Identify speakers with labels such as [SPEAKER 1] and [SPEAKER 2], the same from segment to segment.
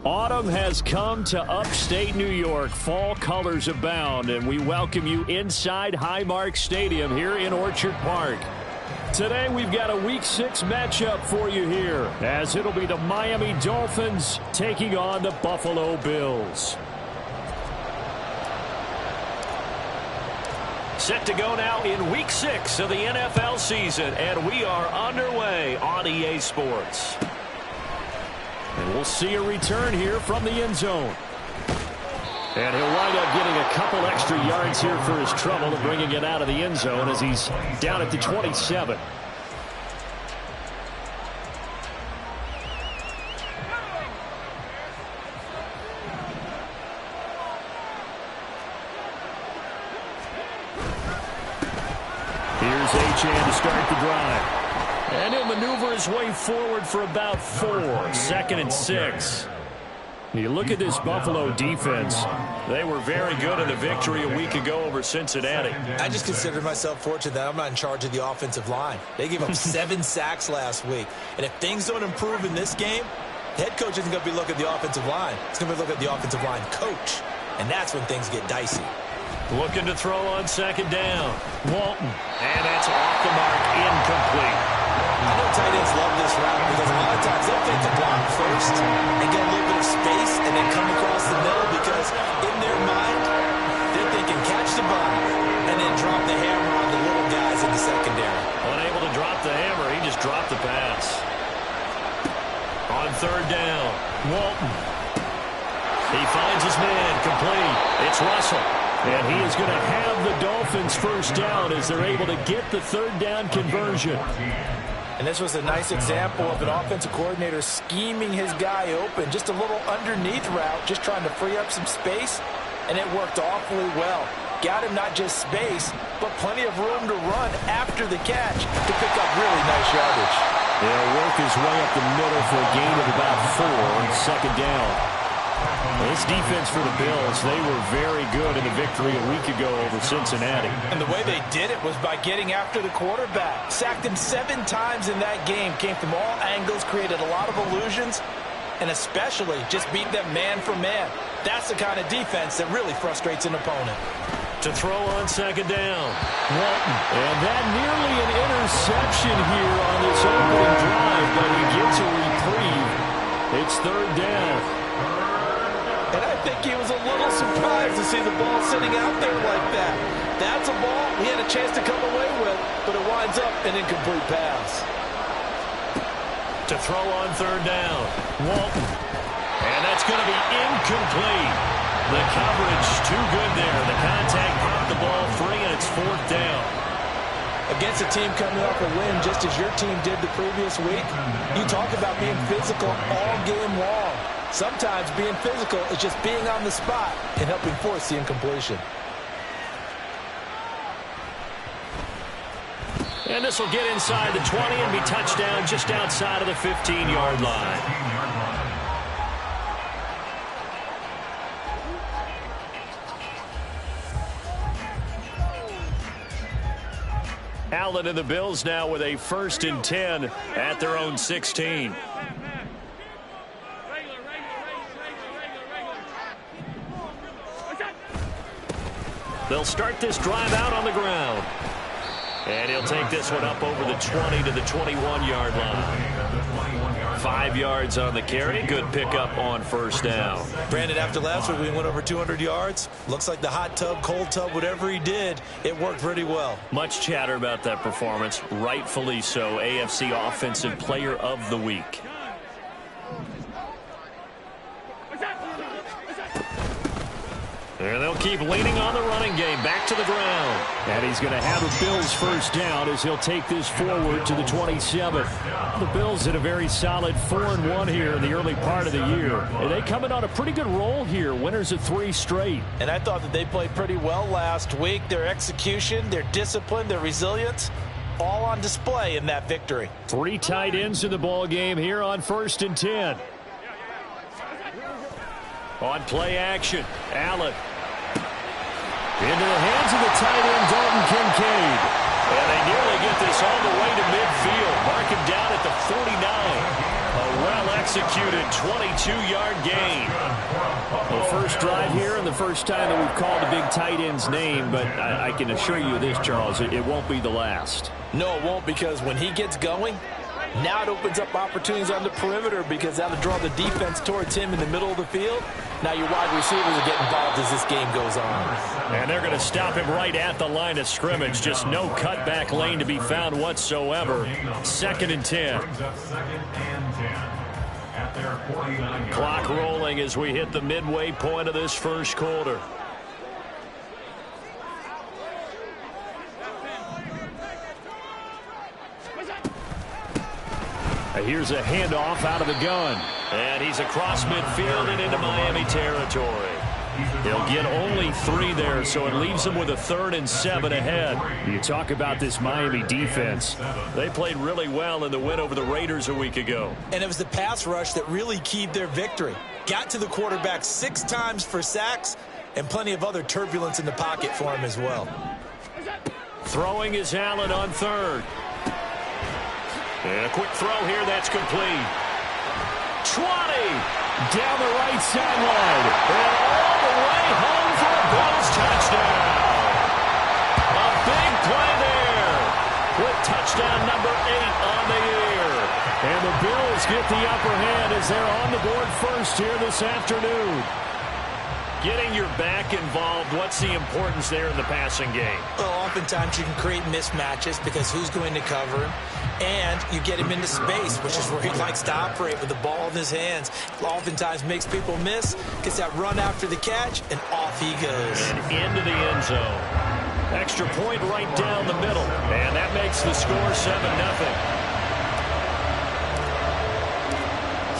[SPEAKER 1] Autumn has come to upstate New York. Fall colors abound, and we welcome you inside Highmark Stadium here in Orchard Park. Today we've got a Week 6 matchup for you here, as it'll be the Miami Dolphins taking on the Buffalo Bills. Set to go now in Week 6 of the NFL season, and we are underway on EA Sports. And we'll see a return here from the end zone. And he'll wind up getting a couple extra yards here for his trouble and bringing it out of the end zone as he's down at the 27. Here's Achane to start the drive. And he'll maneuver his way forward for about 4. 2nd and 6. You look at this Buffalo defense. They were very good in the victory a week ago over Cincinnati.
[SPEAKER 2] I just consider myself fortunate that I'm not in charge of the offensive line. They gave up 7 sacks last week. And if things don't improve in this game, the head coach isn't going to be looking at the offensive line. He's going to be looking at the offensive line coach. And that's when things get dicey.
[SPEAKER 1] Looking to throw on 2nd down. Walton. And that's off the mark, incomplete.
[SPEAKER 2] I know tight ends love this route because a lot of times they'll take the block first and get a little bit of space and then come across the middle because in their mind, they're thinking catch the ball and then drop the hammer on the little guys in the secondary.
[SPEAKER 1] Unable to drop the hammer, he just dropped the pass. On 3rd down, Walton. He finds his man, complete. It's Russell. And he is going to have the Dolphins first down as they're able to get the 3rd down conversion.
[SPEAKER 2] And this was a nice example of an offensive coordinator scheming his guy open. Just a little underneath route, just trying to free up some space, and it worked awfully well. Got him not just space, but plenty of room to run after the catch to pick up really nice yardage.
[SPEAKER 1] He'll work his way up the middle for a gain of about 4 on 2nd down. This defense for the Bills, they were very good in the victory a week ago over Cincinnati.
[SPEAKER 2] And the way they did it was by getting after the quarterback. Sacked him 7 times in that game. Came from all angles, created a lot of illusions, and especially just beat them man for man. That's the kind of defense that really frustrates an opponent.
[SPEAKER 1] To throw on 2nd down, Walton. And that nearly an interception here on this opening drive, but he gets a reprieve. It's 3rd down.
[SPEAKER 2] And I think he was a little surprised to see the ball sitting out there like that. That's a ball he had a chance to come away with, but it winds up an incomplete pass.
[SPEAKER 1] To throw on 3rd down, Walton. And that's going to be incomplete. The coverage too good there. The contact popped the ball free, and it's 4th down.
[SPEAKER 2] Against a team coming off a win just as your team did the previous week, you talk about being physical all game long. Sometimes being physical is just being on the spot and helping force the incompletion.
[SPEAKER 1] And this will get inside the 20 and be touchdown just outside of the 15-yard line. Allen and the Bills now with a 1st and 10 at their own 16. They'll start this drive out on the ground. And he'll take this one up over the 20 to the 21-yard line. 5 yards on the carry. Good pickup on 1st down.
[SPEAKER 2] Brandon, after last week we went over 200 yards. Looks like the hot tub, cold tub, whatever he did, it worked pretty well.
[SPEAKER 1] Much chatter about that performance. Rightfully so. AFC Offensive Player of the Week. And they'll keep leaning on the running game. Back to the ground. And he's going to have a Bills first down as he'll take this forward to the 27. The Bills had a very solid 4-1 here in the early part of the year. And they come in on a pretty good roll here. Winners of 3 straight.
[SPEAKER 2] And I thought that they played pretty well last week. Their execution, their discipline, their resilience, all on display in that victory.
[SPEAKER 1] 3 tight ends in the ball game here on 1st and 10. On play action, Allen. Into the hands of the tight end, Dalton Kincaid. And they nearly get this all the way to midfield. Mark him down at the 49. A well-executed 22-yard gain. The first drive here and the first time that we've called a big tight end's name, but I can assure you this, Charles, it won't be the last.
[SPEAKER 2] No, it won't, because when he gets going, now it opens up opportunities on the perimeter because that'll draw the defense towards him in the middle of the field. Now your wide receivers are getting involved as this game goes on.
[SPEAKER 1] And they're going to stop him right at the line of scrimmage. Just no cutback lane to be found whatsoever. 2nd and 10. Clock rolling as we hit the midway point of this first quarter. Here's a handoff out of the gun. And he's across midfield and into Miami territory. He'll get only 3 there, so it leaves him with a 3rd and 7 ahead. You talk about this Miami defense. They played really well in the win over the Raiders a week ago.
[SPEAKER 2] And it was the pass rush that really keyed their victory. Got to the quarterback 6 times for sacks and plenty of other turbulence in the pocket for him as well.
[SPEAKER 1] Throwing is Allen on 3rd. And a quick throw here, that's complete. 20 down the right sideline. And all the way home for a Bills touchdown. A big play there with touchdown number 8 on the year. And the Bills get the upper hand as they're on the board first here this afternoon. Getting your back involved, what's the importance there in the passing game?
[SPEAKER 2] Well, oftentimes you can create mismatches because who's going to cover him? And you get him into space, which is where he likes to operate with the ball in his hands. Oftentimes makes people miss, gets that run after the catch, and off he goes.
[SPEAKER 1] And into the end zone. Extra point right down the middle. And that makes the score 7-0.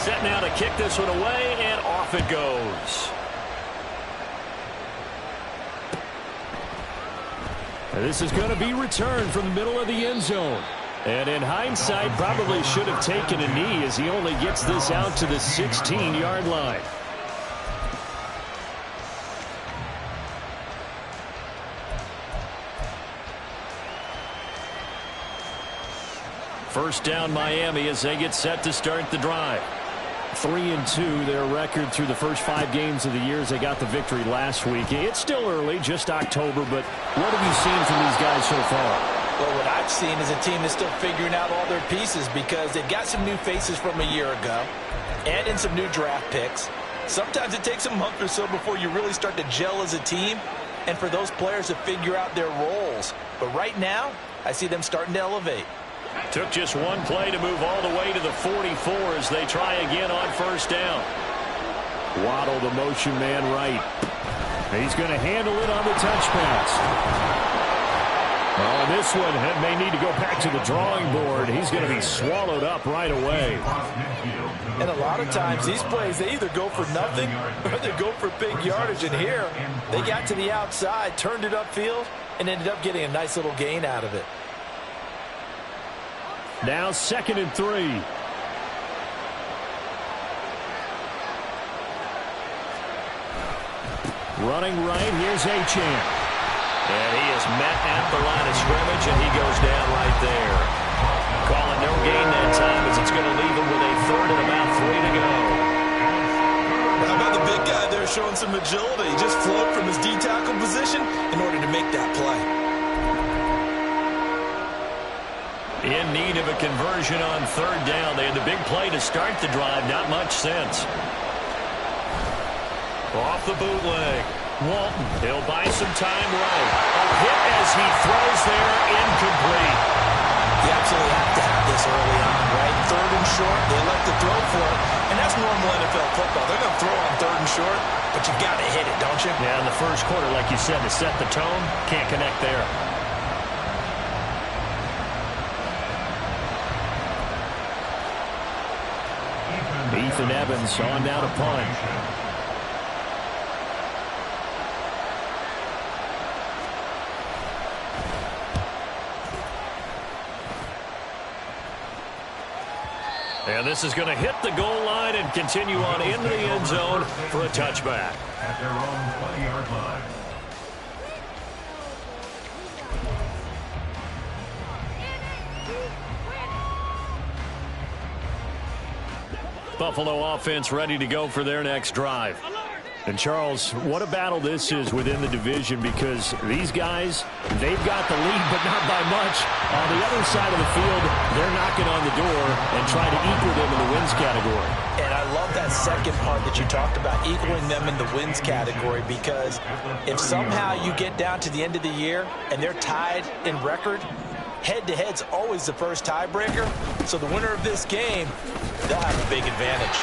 [SPEAKER 1] Set now to kick this one away, and off it goes. This is going to be returned from the middle of the end zone. And in hindsight, probably should have taken a knee as he only gets this out to the 16-yard line. First down Miami as they get set to start the drive. 3-2 their record through the first 5 games of the year as they got the victory last week. It's still early, just October, but what have you seen from these guys so far?
[SPEAKER 2] Well, what I've seen is a team that's still figuring out all their pieces because they've got some new faces from a year ago and in some new draft picks. Sometimes it takes a month or so before you really start to gel as a team and for those players to figure out their roles. But right now, I see them starting to elevate.
[SPEAKER 1] Took just one play to move all the way to the 44 as they try again on first down. Waddle, the motion man right. He's going to handle it on the touch pass. On this one, may need to go back to the drawing board. He's going to be swallowed up right away.
[SPEAKER 2] And a lot of times, these plays, they either go for nothing or they go for big yardage. And here, they got to the outside, turned it upfield, and ended up getting a nice little gain out of it.
[SPEAKER 1] Now 2nd and 3. Running right, here's Achane. And he is met at the line of scrimmage, and he goes down right there. Calling no gain that time as it's going to leave him with a 3rd and about 3 to go.
[SPEAKER 2] How about the big guy there showing some agility? He just floated from his D-tackle position in order to make that play.
[SPEAKER 1] In need of a conversion on 3rd down. They had the big play to start the drive. Not much sense. Off the bootleg. Walton, he'll buy some time right. A hit as he throws there, incomplete.
[SPEAKER 2] You absolutely have to have this early on, right? Third and short, they elect to throw for it. And that's normal NFL football. They're going to throw on third and short, but you got to hit it, don't you?
[SPEAKER 1] Yeah, in the first quarter, like you said, to set the tone, can't connect there. Ethan Evans on down to punt. And this is going to hit the goal line and continue on into the end zone for a touchback.
[SPEAKER 3] At their own 20-yard line.
[SPEAKER 1] Buffalo offense ready to go for their next drive. And, Charles, what a battle this is within the division, because these guys, they've got the lead, but not by much. On the other side of the field, they're knocking on the door and trying to equal them in the wins category.
[SPEAKER 2] And I love that second part that you talked about, equaling them in the wins category, because if somehow you get down to the end of the year and they're tied in record, head-to-head's always the first tiebreaker. So the winner of this game, they'll have a big advantage.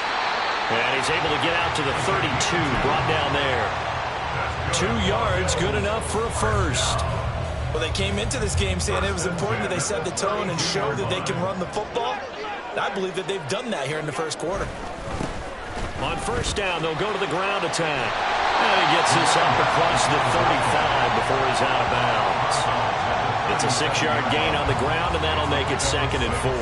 [SPEAKER 1] And he's able to get out to the 32, brought down there. 2 yards, good enough for a first.
[SPEAKER 2] Well, they came into this game saying it was important that they set the tone and show that they can run the football. And I believe that they've done that here in the first quarter.
[SPEAKER 1] On first down, they'll go to the ground attack. And he gets this up across the 35 before he's out of bounds. It's a 6-yard gain on the ground, and that'll make it 2nd and 4.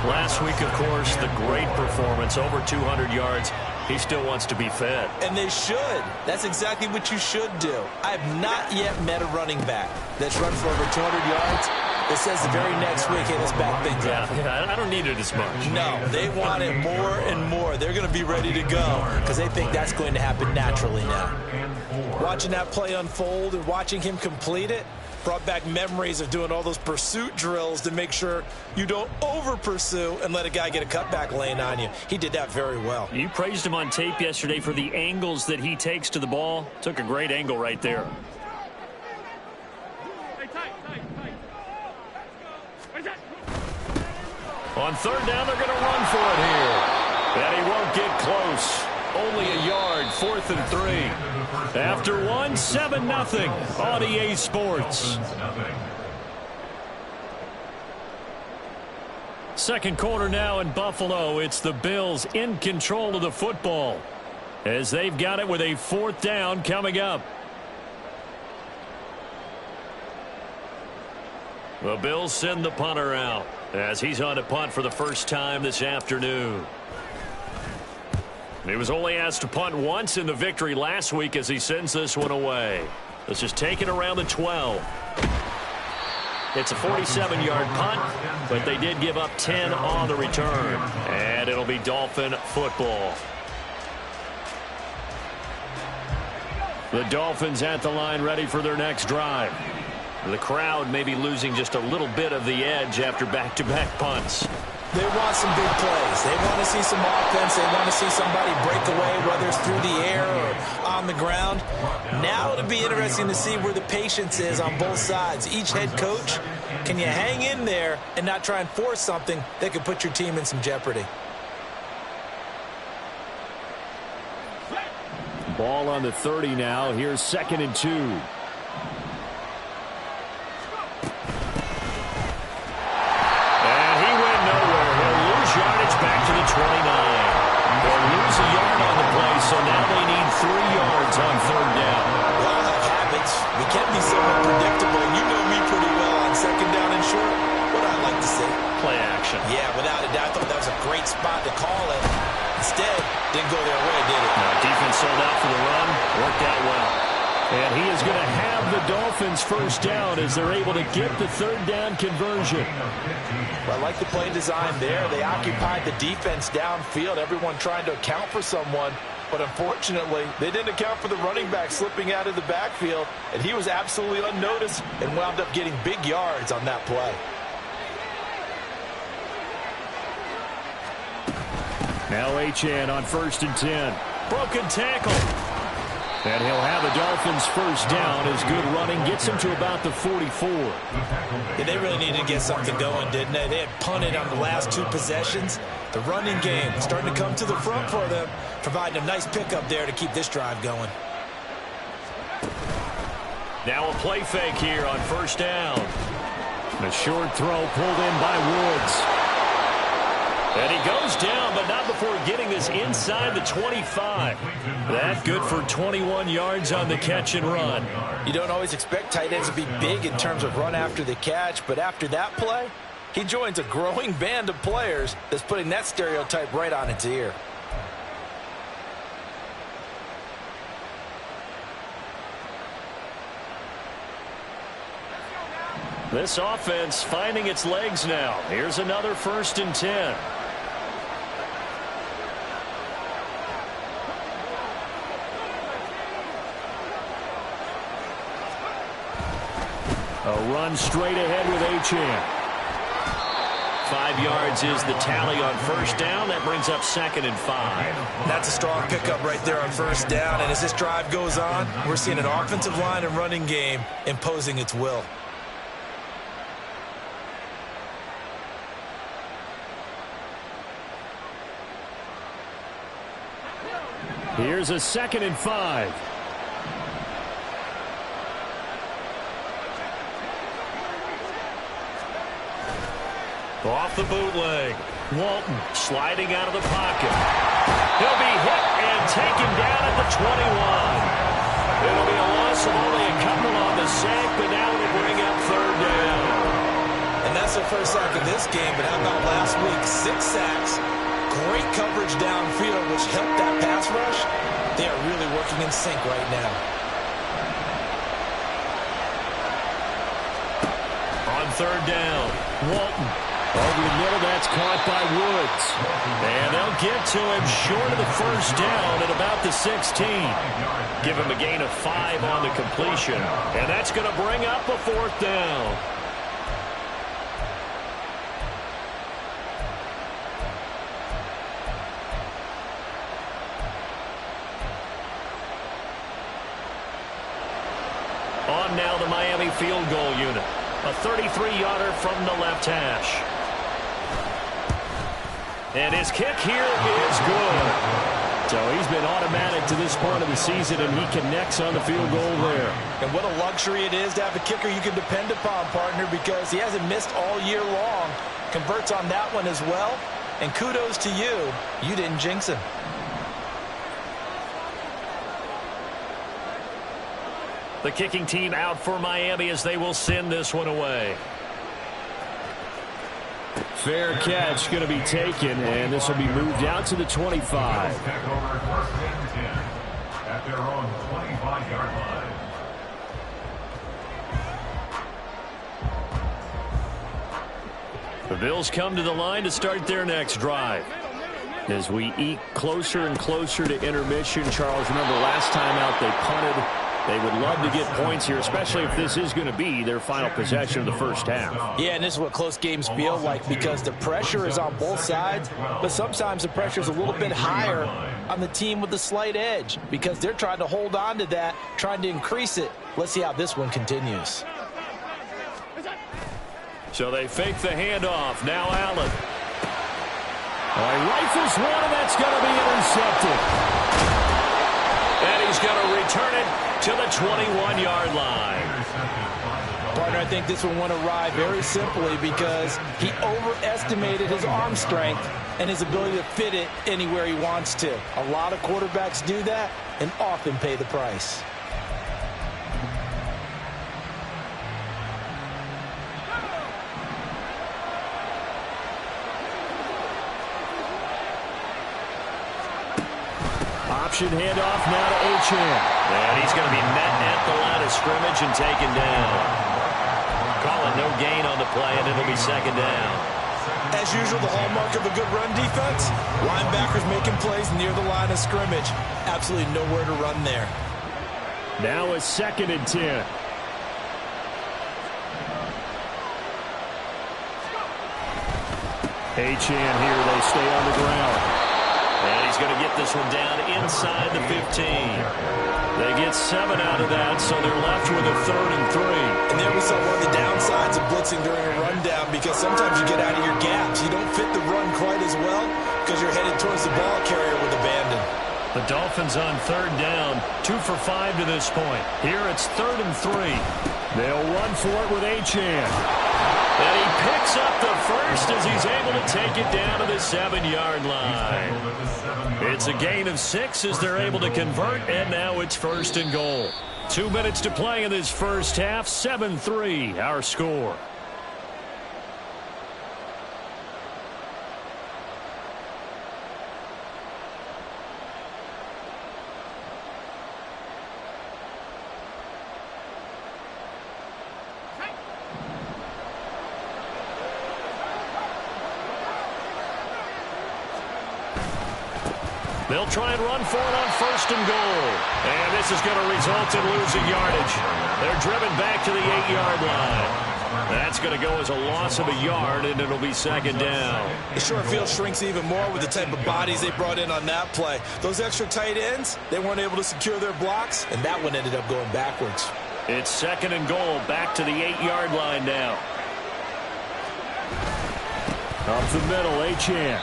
[SPEAKER 1] Last week, of course, the great performance, over 200 yards. He still wants to be fed.
[SPEAKER 2] And they should. That's exactly what you should do. I have not yet met a running back that's run for over 200 yards that says the very next week, hey, let's back things up.
[SPEAKER 1] Yeah, I don't need it as much.
[SPEAKER 2] No, they want it more and more. They're going to be ready to go because they think that's going to happen naturally now. Watching that play unfold and watching him complete it brought back memories of doing all those pursuit drills to make sure you don't over-pursue and let a guy get a cutback lane on you. He did that very well.
[SPEAKER 1] You praised him on tape yesterday for the angles that he takes to the ball. Took a great angle right there. On third down, they're going to run for it here. And he won't get close. Only a yard, 4th and 3. After one, 7-0 on EA Sports. Second quarter now in Buffalo. It's the Bills in control of the football as they've got it with a 4th down coming up. The Bills send the punter out as he's on to punt for the first time this afternoon. He was only asked to punt once in the victory last week as he sends this one away. This is taken around the 12. It's a 47-yard punt, but they did give up 10 on the return. And it'll be Dolphin football. The Dolphins at the line ready for their next drive. The crowd may be losing just a little bit of the edge after back-to-back punts.
[SPEAKER 2] They want some big plays. They want to see some offense. They want to see somebody break away, whether it's through the air or on the ground. Now it'll be interesting to see where the patience is on both sides. Each head coach, can you hang in there and not try and force something that could put your team in some jeopardy?
[SPEAKER 1] Ball on the 30 now. Here's 2nd and 2. Back to the 29. They'll lose a yard on the play, so now they need 3 yards on third down.
[SPEAKER 2] We all have habits. We can be somewhat predictable. You know me pretty well on 2nd down and short. What I like to see?
[SPEAKER 1] Play action.
[SPEAKER 2] Yeah, without a doubt. I thought that was a great spot to call it. Instead, didn't go their way, did it?
[SPEAKER 1] Defense sold out for the run. Worked out well. And he is going to have the Dolphins first down as they're able to get the third down conversion.
[SPEAKER 2] Well, I like the play design there. They occupied the defense downfield, everyone trying to account for someone. But unfortunately, they didn't account for the running back slipping out of the backfield. And he was absolutely unnoticed and wound up getting big yards on that play.
[SPEAKER 1] Now HN on 1st and 10. Broken tackle. And he'll have the Dolphins first down as good running gets him to about the 44.
[SPEAKER 2] Yeah, they really needed to get something going, didn't they? They had punted on the last 2 possessions. The running game starting to come to the front for them, providing a nice pickup there to keep this drive going.
[SPEAKER 1] Now a play fake here on first down. The short throw pulled in by Woods. And he goes down, but not before getting this inside the 25. That good for 21 yards on the catch and run.
[SPEAKER 2] You don't always expect tight ends to be big in terms of run after the catch, but after that play, he joins a growing band of players that's putting that stereotype right on its ear.
[SPEAKER 1] This offense finding its legs now. Here's another 1st and 10. A run straight ahead with Achane. 5 yards is the tally on first down. That brings up 2nd and 5.
[SPEAKER 2] That's a strong pickup right there on first down. And as this drive goes on, we're seeing an offensive line and running game imposing its will.
[SPEAKER 1] Here's a 2nd and 5. Off the bootleg. Walton sliding out of the pocket. He'll be hit and taken down at the 21. It'll be a loss of only a couple on the sack, but now it'll bring up 3rd down.
[SPEAKER 2] And that's the first sack of this game, but how about last week? 6 sacks. Great coverage downfield, which helped that pass rush. They are really working in sync right now.
[SPEAKER 1] On 3rd down, Walton. Over the middle, that's caught by Woods. And they'll get to him short of the first down at about the 16. Give him a gain of 5 on the completion. And that's going to bring up a 4th down. On now the Miami field goal unit. A 33-yarder from the left hash. And his kick here is good. So he's been automatic to this point of the season, and he connects on the field goal there.
[SPEAKER 2] And what a luxury it is to have a kicker you can depend upon, partner, because he hasn't missed all year long. Converts on that one as well. And kudos to you. You didn't jinx him.
[SPEAKER 1] The kicking team out for Miami as they will send this one away. Fair catch going to be taken, and this will be moved out to the 25.
[SPEAKER 3] Back over 1st and 10 at their own 25-yard line.
[SPEAKER 1] The Bills come to the line to start their next drive. As we eke closer and closer to intermission, Charles, remember last time out they punted. They would love to get points here, especially if this is going to be their final possession of the first half.
[SPEAKER 2] Yeah, and this is what close games feel like because the pressure is on both sides, but sometimes the pressure is a little bit higher on the team with the slight edge because they're trying to hold on to that, trying to increase it. Let's see how this one continues.
[SPEAKER 1] So they fake the handoff. Now Allen. Rifles one, and that's going to be intercepted. And he's going to return it to the 21-yard line.
[SPEAKER 2] Partner, I think this one won't arrive very simply because he overestimated his arm strength and his ability to fit it anywhere he wants to. A lot of quarterbacks do that and often pay the price.
[SPEAKER 1] Option handoff now to Achane. And he's going to be met at the line of scrimmage and taken down. Calling no gain on the play, and it'll be 2nd down.
[SPEAKER 2] As usual, the hallmark of a good run defense, linebackers making plays near the line of scrimmage. Absolutely nowhere to run there.
[SPEAKER 1] Now a 2nd and 10. Achane here, they stay on the ground. And he's going to get this one down inside the 15. They get 7 out of that, so they're left with a 3rd and 3.
[SPEAKER 2] And there we saw one of the downsides of blitzing during a rundown, because sometimes you get out of your gaps. You don't fit the run quite as well because you're headed towards the ball carrier with abandon. The Dolphins on 3rd down, 2 for 5 to this point. Here it's 3rd and 3.
[SPEAKER 1] They'll run for it with Achane. And he picks up the first as he's able to take it down to the 7-yard line. It's a gain of 6 as they're able to convert, and now it's 1st and goal. 2 minutes to play in this first half, 7-3 our score. They'll try and run for it on 1st and goal. And this is going to result in losing yardage. They're driven back to the 8-yard line. That's going to go as a loss of a yard, and it'll be 2nd down.
[SPEAKER 2] The short field shrinks even more with the type of bodies they brought in on that play. Those extra tight ends, they weren't able to secure their blocks, and that one ended up going backwards.
[SPEAKER 1] It's 2nd and goal, back to the 8-yard line now. Up the middle, Achane.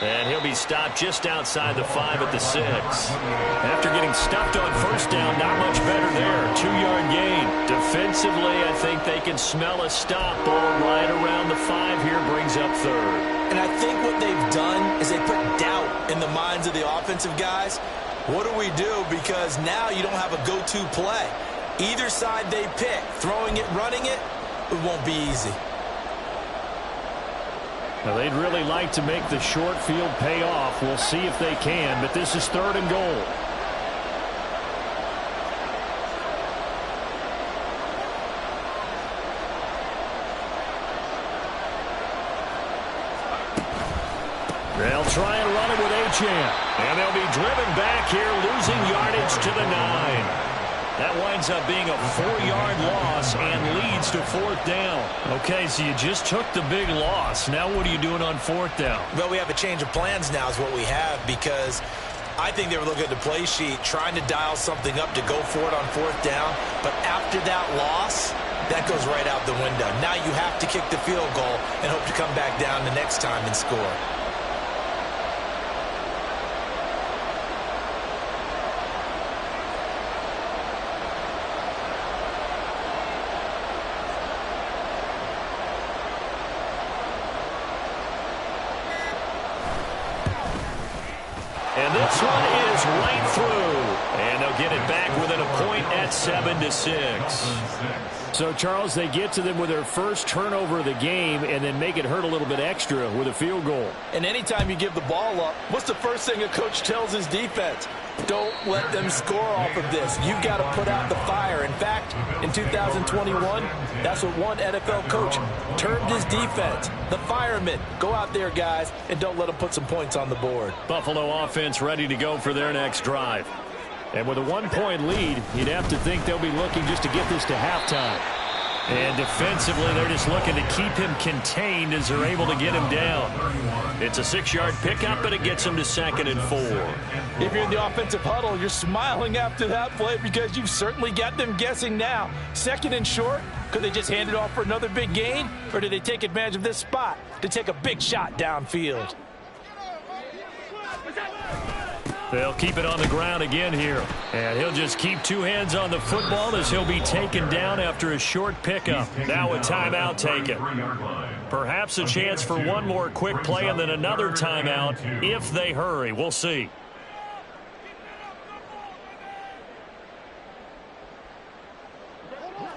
[SPEAKER 1] And he'll be stopped just outside the 5 at the 6. After getting stuffed on 1st down, not much better there. 2-yard gain. Defensively, I think they can smell a stop. Ball right around the 5 here, brings up 3rd.
[SPEAKER 2] And I think what they've done is they put doubt in the minds of the offensive guys. What do we do? Because now you don't have a go-to play. Either side they pick, throwing it, running it, it won't be easy.
[SPEAKER 1] Now, they'd really like to make the short field pay off. We'll see if they can, but this is 3rd and goal. They'll try and run it with Achane. And they'll be driven back here, losing yardage to the 9. That winds up being a 4-yard loss and leads to 4th down. Okay, so you just took the big loss. Now what are you doing on 4th down?
[SPEAKER 2] Well, we have a change of plans now is what we have, because I think they were looking at the play sheet, trying to dial something up to go for it on 4th down. But after that loss, that goes right out the window. Now you have to kick the field goal and hope to come back down the next time and score.
[SPEAKER 1] And this one is right through. And they'll get it back within a point at 7-6. So, Charles, they get to them with their first turnover of the game and then make it hurt a little bit extra with a field goal.
[SPEAKER 2] And anytime you give the ball up, what's the first thing a coach tells his defense? Don't let them score off of this. You've got to put out the fire. In fact, in 2021, that's what one NFL coach termed his defense. The firemen. Go out there, guys, and don't let them put some points on the board.
[SPEAKER 1] Buffalo offense ready to go for their next drive. And with a 1-point lead, you'd have to think they'll be looking just to get this to halftime. And defensively, they're just looking to keep him contained as they're able to get him down. It's a 6-yard pickup, but it gets him to 2nd and 4.
[SPEAKER 2] If you're in the offensive huddle, you're smiling after that play because you've certainly got them guessing now. 2nd and short, could they just hand it off for another big gain? Or did they take advantage of this spot to take a big shot downfield?
[SPEAKER 1] They'll keep it on the ground again here. And he'll just keep 2 hands on the football as he'll be taken down after a short pickup. Now a timeout taken. Perhaps a chance for one more quick play and then another timeout if they hurry. We'll see.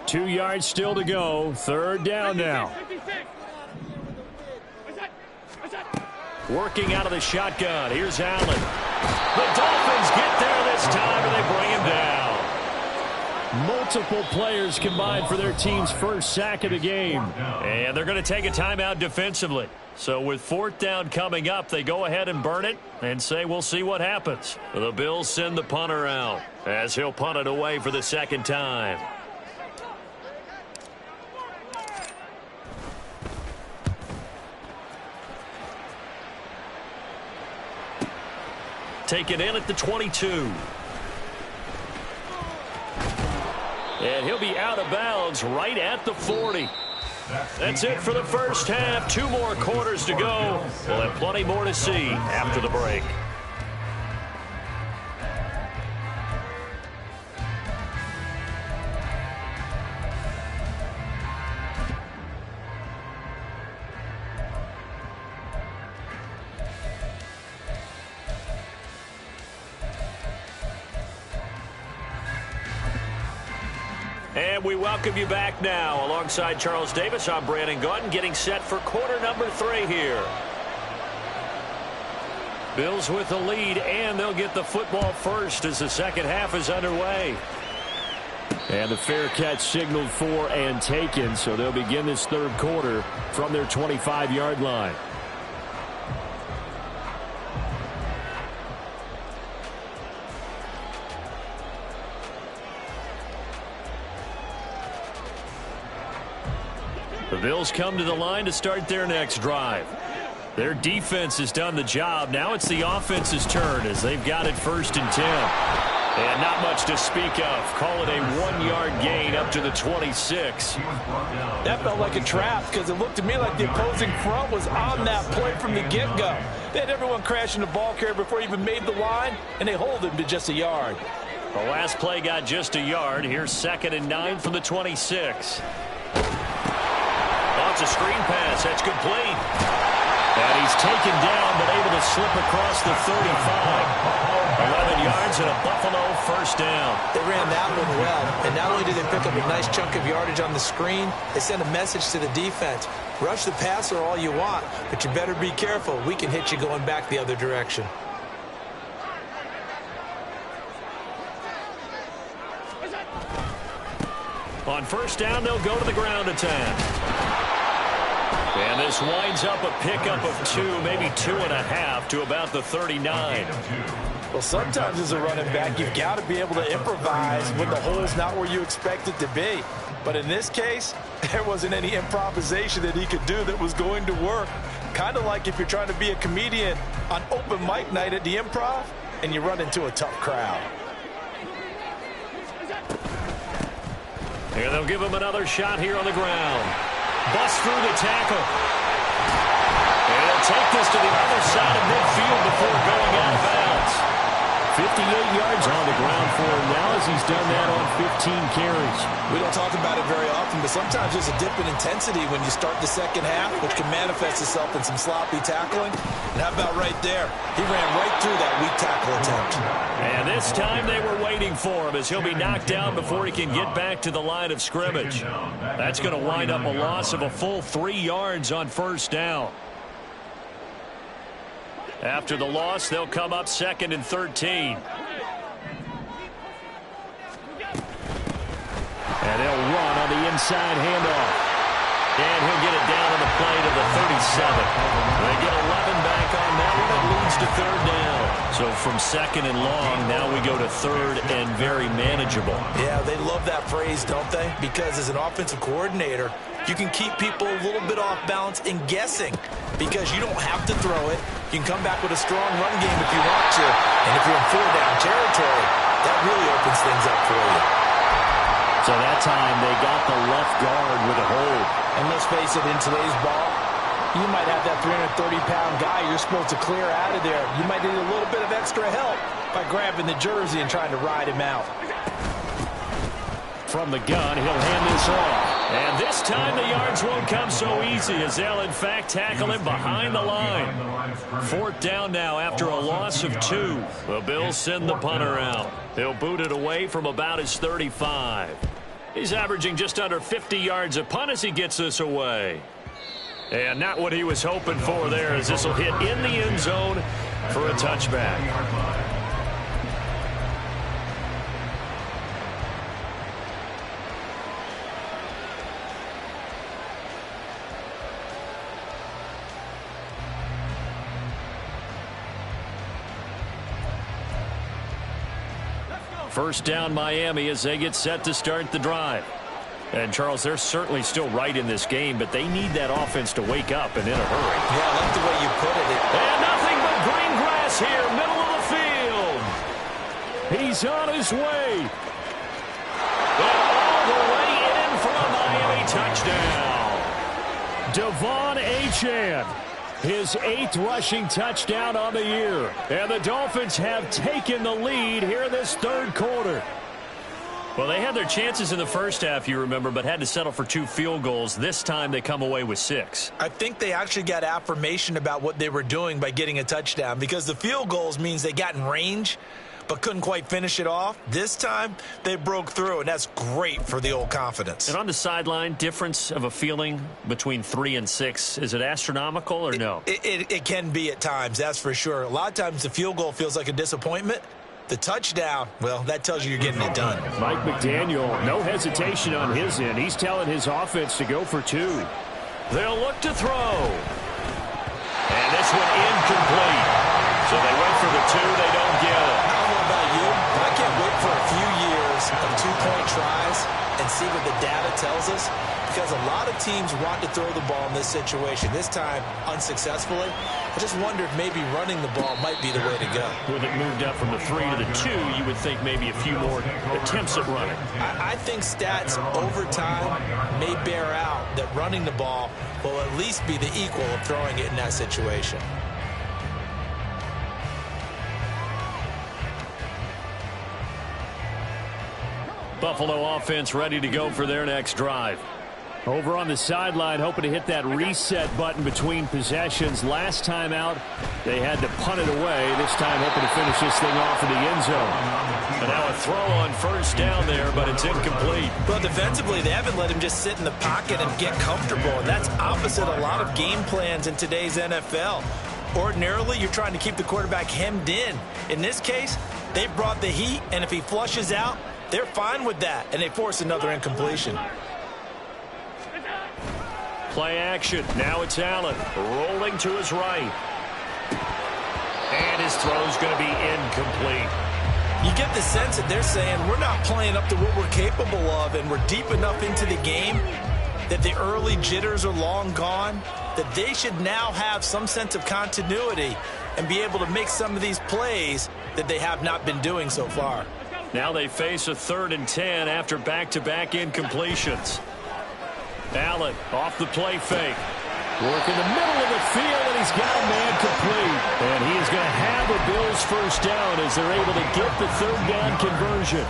[SPEAKER 1] Two yards still to go. 3rd down now. Working out of the shotgun. Here's Allen. The Dolphins get there this time, and they bring him down. Multiple players combined for their team's first sack of the game. And they're going to take a timeout defensively. So with 4th down coming up, they go ahead and burn it and say we'll see what happens. The Bills send the punter out as he'll punt it away for the 2nd time. taken in at the 22. And he'll be out of bounds right at the 40. That's it for the first half. 2 more quarters to go. We'll have plenty more to see after the break. And we welcome you back now. Alongside Charles Davis, I'm Brandon Gaudin, getting set for quarter number 3 here. Bills with the lead, and they'll get the football first as the second half is underway. And the fair catch signaled for and taken, so they'll begin this third quarter from their 25-yard line. The Bills come to the line to start their next drive. Their defense has done the job. Now it's the offense's turn as they've got it 1st and 10. And not much to speak of. Call it a 1-yard gain up to the 26.
[SPEAKER 2] That felt like a trap because it looked to me like the opposing front was on that play from the get-go. They had everyone crashing the ball carrier before he even made the line, and they hold him to just a yard.
[SPEAKER 1] The last play got just a yard. Here's 2nd and 9 from the 26. It's a screen pass. That's complete. And he's taken down, but able to slip across the 35. 11 yards and a Buffalo first down.
[SPEAKER 2] They ran that one well, and not only did they pick up a nice chunk of yardage on the screen, they sent a message to the defense. Rush the passer all you want, but you better be careful. We can hit you going back the other direction.
[SPEAKER 1] On first down, they'll go to the ground attack. And this winds up a pickup of 2, maybe 2.5 to about the 39.
[SPEAKER 2] Well, sometimes as a running back, you've got to be able to improvise when the hole's not where you expect it to be. But in this case, there wasn't any improvisation that he could do that was going to work. Kind of like if you're trying to be a comedian on open mic night at the Improv and you run into a tough crowd.
[SPEAKER 1] And they'll give him another shot here on the ground. Bust through the tackle. And he'll take this to the other side of midfield before going out of bounds. 58 yards on the ground for him now as he's done that on 15 carries.
[SPEAKER 2] We don't talk about it very often, but sometimes there's a dip in intensity when you start the second half, which can manifest itself in some sloppy tackling. And how about right there? He ran right through that weak tackle attempt.
[SPEAKER 1] And this time they were waiting for him as he'll be knocked down before he can get back to the line of scrimmage. That's going to wind up a loss of a full 3 yards on first down. After the loss, they'll come up 2nd and 13. And they'll run on the inside handoff. And he'll get it down on the play to the 37. They get 11 back on that one. It leads to 3rd down. So from 2nd and long, now we go to 3rd and very manageable.
[SPEAKER 2] Yeah, they love that phrase, don't they? Because as an offensive coordinator, you can keep people a little bit off balance in guessing because you don't have to throw it. You can come back with a strong run game if you want to. And if you're in 4-down territory, that really opens things up for you.
[SPEAKER 1] So that time they got the left guard with a hold.
[SPEAKER 2] And let's face it, in today's ball, you might have that 330-pound guy you're supposed to clear out of there. You might need a little bit of extra help by grabbing the jersey and trying to ride him out.
[SPEAKER 1] From the gun, he'll hand this off. And this time the yards won't come so easy as they'll, in fact, tackle him behind the line. 4th down now after a loss of 2. The Bills send the punter out. He'll boot it away from about his 35. He's averaging just under 50 yards a punt as he gets this away. And not what he was hoping for there as this will hit in the end zone for a touchback. First down Miami as they get set to start the drive. And, Charles, they're certainly still right in this game, but they need that offense to wake up and in a hurry.
[SPEAKER 2] Yeah, I like the way you put it.
[SPEAKER 1] And nothing but green grass here, middle of the field. he's on his way. And all the way in for a Miami touchdown. Devon Achane, his 8th rushing touchdown on the year. And the Dolphins have taken the lead here in this 3rd quarter.
[SPEAKER 4] Well, they had their chances in the first half, you remember, but had to settle for 2 field goals. This time they come away with 6.
[SPEAKER 2] I think they actually got affirmation about what they were doing by getting a touchdown, because the field goals means they got in range but couldn't quite finish it off. This time they broke through, and that's great for the old confidence.
[SPEAKER 4] And on the sideline, difference of a feeling between 3 and 6, is it astronomical or no?
[SPEAKER 2] It can be at times, that's for sure. A lot of times the field goal feels like a disappointment. The touchdown, well, that tells you you're getting it done.
[SPEAKER 1] Mike McDaniel, no hesitation on his end. He's telling his offense to go for 2. They'll look to throw. And this one incomplete. So they went for the 2, they don't get it.
[SPEAKER 2] I don't know about you, but I can't wait for a few years of 2-point tries and see what the data tells us, because a lot of teams want to throw the ball in this situation. This time, unsuccessfully. I just wonder if maybe running the ball might be the way to go.
[SPEAKER 1] With it moved up from the 3 to the 2, you would think maybe a few more attempts at running.
[SPEAKER 2] I think stats over time may bear out that running the ball will at least be the equal of throwing it in that situation.
[SPEAKER 1] Buffalo offense ready to go for their next drive. Over on the sideline, hoping to hit that reset button between possessions. Last time out, they had to punt it away. This time, hoping to finish this thing off in the end zone. And now a throw on first down there, but it's incomplete.
[SPEAKER 2] Well, defensively, they haven't let him just sit in the pocket and get comfortable, and that's opposite a lot of game plans in today's NFL. Ordinarily, you're trying to keep the quarterback hemmed in. In this case, they brought the heat, and if he flushes out, they're fine with that, and they force another incompletion.
[SPEAKER 1] Play action. Now it's Allen rolling to his right. And his throw's going to be incomplete.
[SPEAKER 2] You get the sense that they're saying we're not playing up to what we're capable of, and we're deep enough into the game that the early jitters are long gone, that they should now have some sense of continuity and be able to make some of these plays that they have not been doing so far.
[SPEAKER 1] Now they face a 3rd and 10 after back-to-back incompletions. Allen off the play fake. Work in the middle of the field, and he's got a man complete. And he is going to have the Bills first down as they're able to get the 3rd down conversion.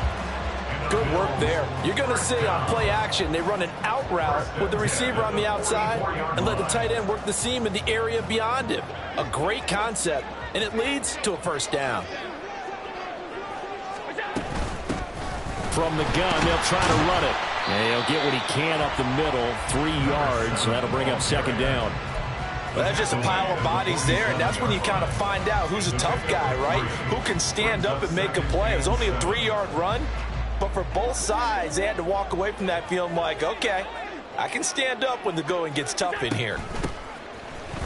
[SPEAKER 2] Good work there. You're going to see on play action, they run an out route with the receiver on the outside and let the tight end work the seam in the area beyond him. A great concept, and it leads to a first down.
[SPEAKER 1] From the gun, they'll try to run it. And he'll get what he can up the middle, 3 yards. So that'll bring up 2nd down.
[SPEAKER 2] Well, that's just a pile of bodies there, and that's when you kind of find out who's a tough guy, right? Who can stand up and make a play. It was only a 3-yard run, but for both sides, they had to walk away from that feeling like, okay, I can stand up when the going gets tough in here.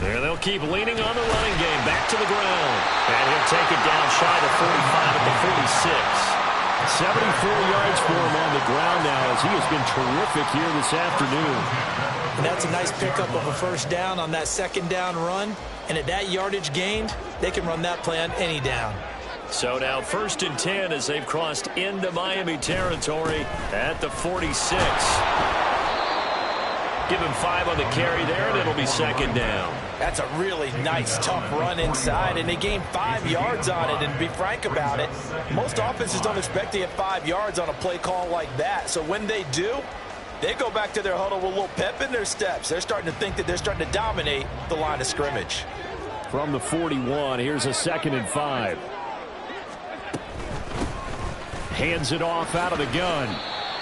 [SPEAKER 1] And they'll keep leaning on the running game. Back to the ground. And he'll take it down shy of 45 at the 46. 74 yards for him on the ground now, as he has been terrific here this afternoon.
[SPEAKER 2] And that's a nice pickup of a first down on that 2nd down run. And at that yardage gained, they can run that play on any down.
[SPEAKER 1] So now 1st and 10 as they've crossed into Miami territory at the 46. Give him 5 on the carry there, and it'll be 2nd down.
[SPEAKER 2] That's a really nice, tough run inside, and they gained 5 yards on it. And to be frank about it, most offenses don't expect to get 5 yards on a play call like that. So when they do, they go back to their huddle with a little pep in their steps. They're starting to think that they're starting to dominate the line of scrimmage.
[SPEAKER 1] From the 41, here's a 2nd and 5. Hands it off out of the gun.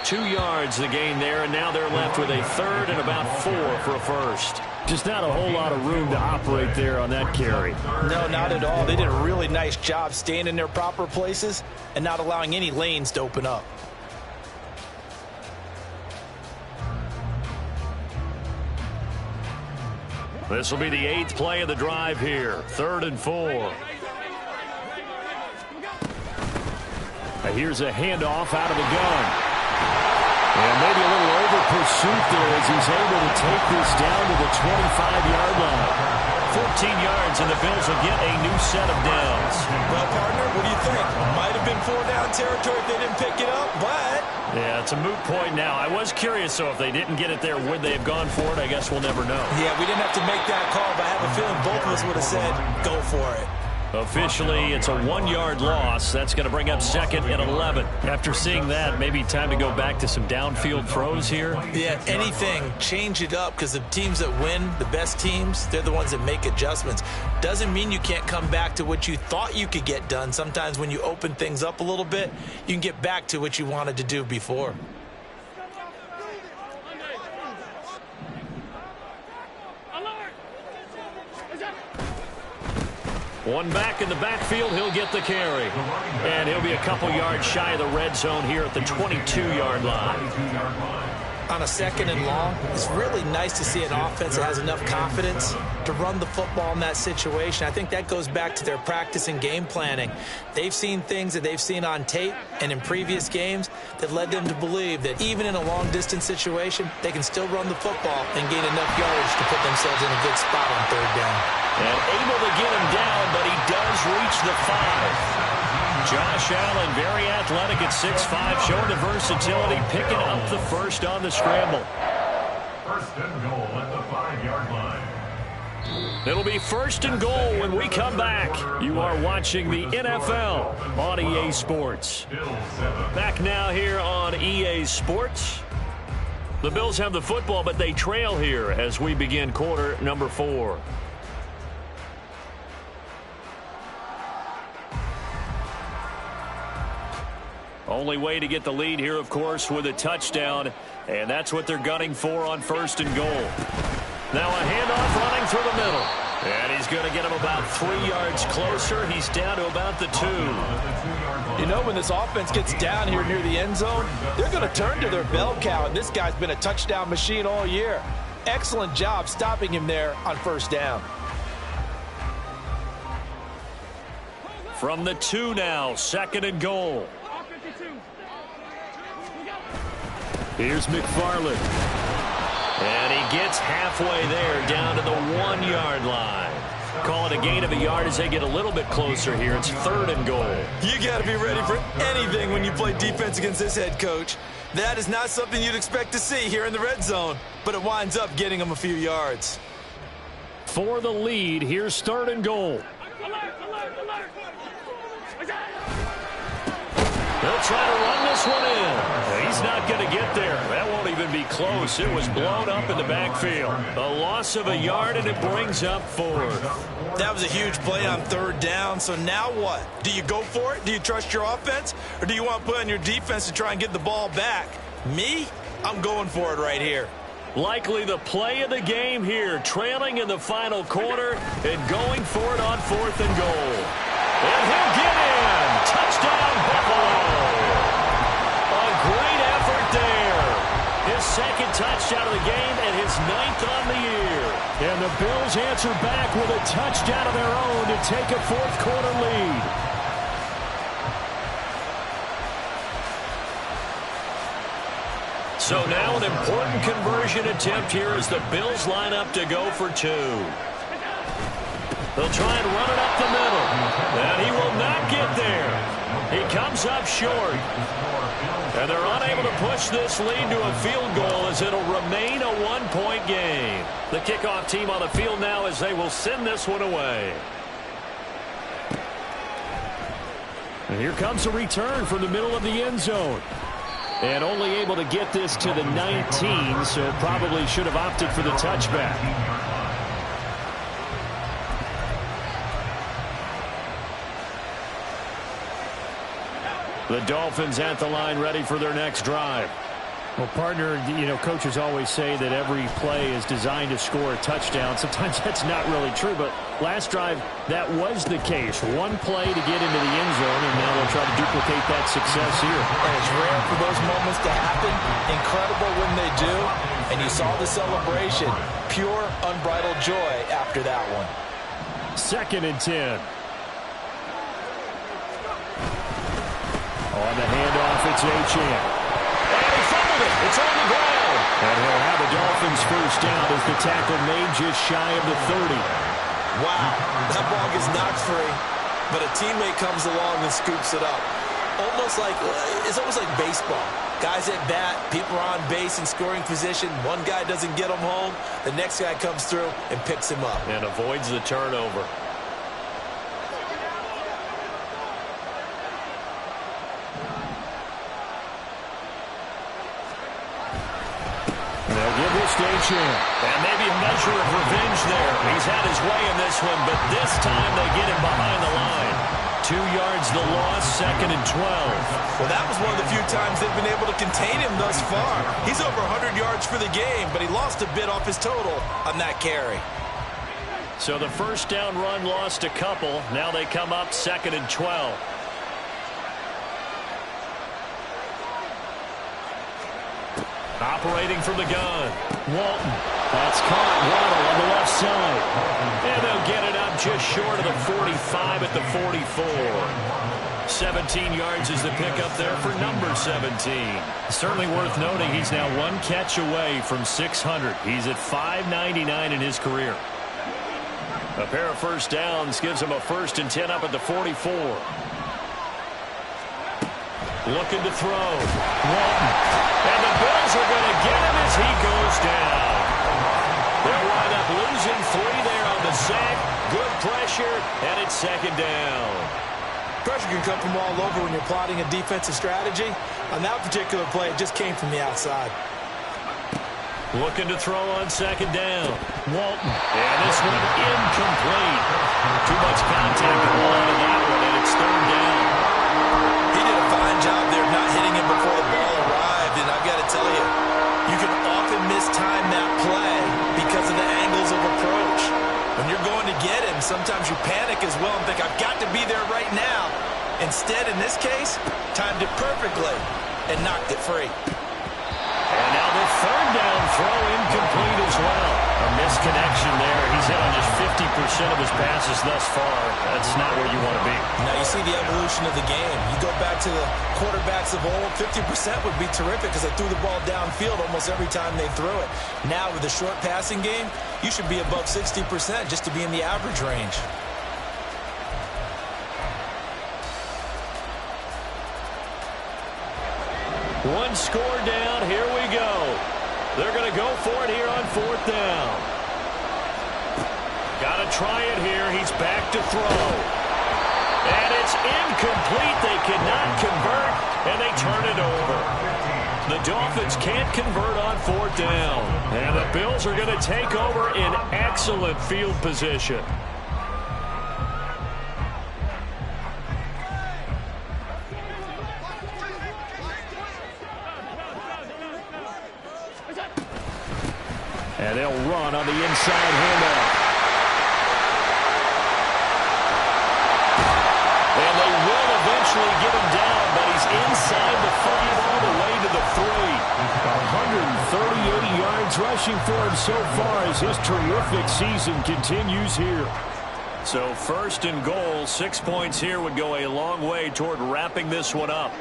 [SPEAKER 1] 2 yards the gain there, and now they're left with a 3rd and about 4 for a first. Just not a whole lot of room to operate there on that carry.
[SPEAKER 2] No, not at all. They did a really nice job staying in their proper places and not allowing any lanes to open up.
[SPEAKER 1] This will be the 8th play of the drive here. 3rd and 4. Here's a handoff out of the gun. And maybe a little over pursuit there as he's able to take this down to the 25-yard line.
[SPEAKER 4] 14 yards, and the Bills will get a new set of downs.
[SPEAKER 2] Well, partner, what do you think? Might have been 4-down territory if they didn't pick it up, but...
[SPEAKER 4] Yeah, it's a moot point now. I was curious, so if they didn't get it there, would they have gone for it? I guess we'll never know.
[SPEAKER 2] Yeah, we didn't have to make that call, but I have a feeling both of us would have said, go for it.
[SPEAKER 4] Officially, it's a 1-yard loss. That's going to bring up 2nd and 11. After seeing that, maybe time to go back to some downfield throws here.
[SPEAKER 2] Yeah, anything. Change it up, because the teams that win, the best teams, they're the ones that make adjustments. Doesn't mean you can't come back to what you thought you could get done. Sometimes when you open things up a little bit, you can get back to what you wanted to do before.
[SPEAKER 1] One back in the backfield, he'll get the carry. And he'll be a couple yards shy of the red zone here at the 22-yard line.
[SPEAKER 2] On a 2nd and long, it's really nice to see an offense that has enough confidence to run the football in that situation. I think that goes back to their practice and game planning. They've seen things that they've seen on tape and in previous games that led them to believe that even in a long-distance situation, they can still run the football and gain enough yardage to put themselves in a good spot on 3rd down.
[SPEAKER 1] And able to get him down, but he does reach the 5. Josh Allen, very athletic at 6'5", showing the versatility, picking up the first on the scramble.
[SPEAKER 3] 1st and goal at the 5-yard line.
[SPEAKER 1] It'll be 1st and goal when we come back. You are watching the NFL on EA Sports. Back now here on EA Sports. The Bills have the football, but they trail here as we begin quarter number 4. Only way to get the lead here, of course, with a touchdown, and that's what they're gunning for on 1st and goal. Now a handoff running through the middle, and he's going to get him about 3 yards closer. He's down to about the 2.
[SPEAKER 2] You know, when this offense gets down here near the end zone, they're going to turn to their bell cow, and this guy's been a touchdown machine all year. Excellent job stopping him there on 1st down.
[SPEAKER 1] From the 2 now, 2nd and goal. Here's McFarland. And he gets halfway there, down to the 1-yard line. Call it a gain of a yard as they get a little bit closer here. It's 3rd and goal.
[SPEAKER 2] You got to be ready for anything when you play defense against this head coach. That is not something you'd expect to see here in the red zone, but it winds up getting them a few yards.
[SPEAKER 1] For the lead, here's 3rd and goal. They'll try to run this one in. He's not going to get there. That won't even be close. It was blown up in the backfield. A loss of a yard, and it brings up 4th.
[SPEAKER 2] That was a huge play on 3rd down. So now what? Do you go for it? Do you trust your offense? Or do you want to put on your defense to try and get the ball back? Me? I'm going for it right here.
[SPEAKER 1] Likely the play of the game here. Trailing in the final quarter and going for it on 4th and goal. And he'll get in. Touchdown, Buffalo. A great effort there. His 2nd touchdown of the game and his 9th on the year. And the Bills answer back with a touchdown of their own to take a 4th quarter lead. So now an important conversion attempt here as the Bills line up to go for 2. They'll try and run it up the middle. And he will not get there. He comes up short. And they're unable to push this lead to a field goal as it'll remain a 1-point game. The kickoff team on the field now as they will send this one away. And here comes a return from the middle of the end zone. And only able to get this to the 19, so probably should have opted for the touchback. The Dolphins at the line ready for their next drive.
[SPEAKER 4] Well, partner, you know, coaches always say that every play is designed to score a touchdown. Sometimes that's not really true, but last drive, that was the case. One play to get into the end zone, and now they'll try to duplicate that success here.
[SPEAKER 2] And it's rare for those moments to happen. Incredible when they do. And you saw the celebration. Pure, unbridled joy after that one.
[SPEAKER 4] 2nd and 10. On the handoff, it's Achane.
[SPEAKER 1] And he fumbled it. It's on the ground.
[SPEAKER 4] And he'll have the Dolphins first down as the tackle made just shy of the 30.
[SPEAKER 2] Wow, that ball gets knocked free, but a teammate comes along and scoops it up. It's almost like baseball. Guys at bat, people are on base in scoring position. One guy doesn't get him home. The next guy comes through and picks him up.
[SPEAKER 1] And avoids the turnover.
[SPEAKER 4] They'll give this to Achane.
[SPEAKER 1] And maybe a measure of revenge there. He's had his way in this one, but this time they get him behind the line. 2 yards the loss, 2nd and 12.
[SPEAKER 2] Well, that was one of the few times they've been able to contain him thus far. He's over 100 yards for the game, but he lost a bit off his total on that carry.
[SPEAKER 1] So the first down run lost a couple. Now they come up 2nd and 12. Operating from the gun.
[SPEAKER 4] Walton. That's caught. Waddle on the left side.
[SPEAKER 1] And they'll get it up just short of the 45 at the 44. 17 yards is the pickup there for number 17.
[SPEAKER 4] Certainly worth noting he's now 1 catch away from 600. He's at 599 in his career.
[SPEAKER 1] A pair of first downs gives him a 1st and 10 up at the 44. Looking to throw.
[SPEAKER 4] Walton.
[SPEAKER 1] And the Bills are going to get him as he goes down. They'll wind up losing 3 there on the sack. Good pressure, and it's 2nd down.
[SPEAKER 2] Pressure can come from all over when you're plotting a defensive strategy. On that particular play, it just came from the outside.
[SPEAKER 1] Looking to throw on 2nd down.
[SPEAKER 4] Walton.
[SPEAKER 1] And this one incomplete. Too much contact going on in that one, and it's 3rd down.
[SPEAKER 2] He did a fine job there of not hitting him before the ball arrived, and I've got to tell you, you can often mistime that play because of the angles of approach. When you're going to get him, sometimes you panic as well and think, I've got to be there right now. Instead, in this case, timed it perfectly and knocked it free.
[SPEAKER 1] And now the 3rd down throw incomplete as well.
[SPEAKER 4] A misconnection there. He's hit on just 50% of his passes thus far. That's not where you want to be.
[SPEAKER 2] Now you see the evolution of the game. You go back to the quarterbacks of old, 50% would be terrific because they threw the ball downfield almost every time they threw it. Now with the short passing game, you should be above 60% just to be in the average range.
[SPEAKER 1] One score down. Here we go. They're going to go for it here on 4th down. Got to try it here. He's back to throw. And it's incomplete. They cannot convert, and they turn it over. The Dolphins can't convert on 4th down. And the Bills are going to take over in excellent field position.
[SPEAKER 4] And they'll run on the inside handoff.
[SPEAKER 1] And they will eventually get him down, but he's inside the 5 all the way to the 3.
[SPEAKER 4] 138 yards rushing for him so far as his terrific season continues here.
[SPEAKER 1] So 1st and goal, 6 points here would go a long way toward wrapping this one up.